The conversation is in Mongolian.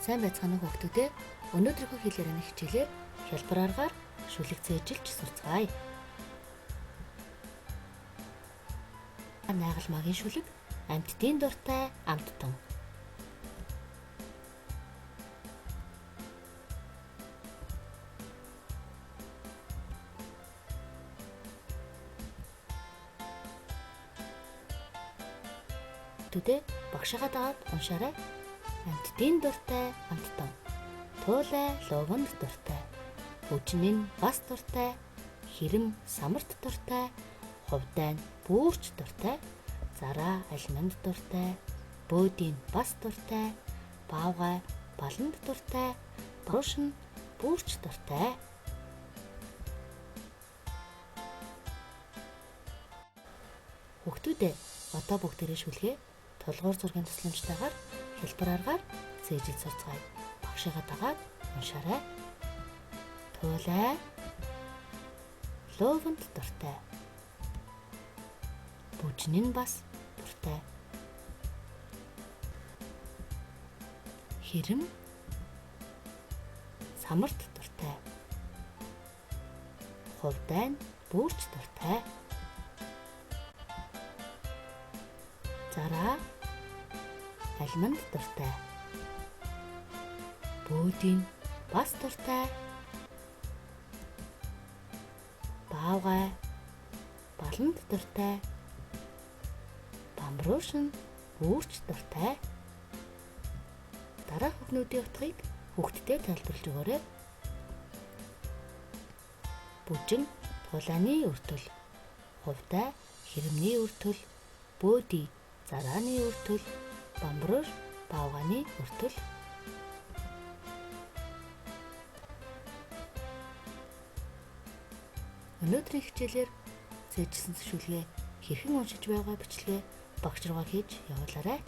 Сайн байцгаана уу хүүхдүүдээ. Өнөөдрийнхөө хэлээр хичээлээр хялбар аргаар шүлэг цээжилж сурцгаая. Найгалмаагийн шүлэг, амьтдын дуртай амттан. Түдээ багшаагаа дагаад уншаарай. Амьтдын дуртай амттан. Туулай луванд дуртай. Бүжнэн бас дуртай. Хэрэм самарт дуртай. Хувдай нь бүүрч дуртай. Зараа алиманд дуртай. Бөөдийн бас дуртай. Баавгай баланд дуртай. Бруш нь бүүрч дуртай. Хүүхдүүдээ одоо бүгдээрээ шүлгээ толгойр зургийн тусламжтайгаар хялбар аргаар цээжилж сурцгаая. Багшаагаа дагаад уншаарай. Туулай луванд дуртай. Бүжнэн бас дуртай. Хэрэм самарт дуртай. Хувдай нь бүүрч дуртай. Зараа алиманд дуртай. Бөөдийн бас дуртай. Баавгай баланд дуртай. Бамбруш нь бүүрч дуртай. Дараах үгнүүдийн утгыг хүүхдэд тайлбарлаж өгөөрэй. Бүжин тулааны өртөл. Хувдай хэрэмний өртөл. Бөөдий зарааны өртөл. Бамбруш баавганы өртөл. Өнөөдрийн хичээлээр цээжилсэн шүлгээ хэрхэн уншиж байгаа бичлэгээ багш руугаа хийж явуулаарай.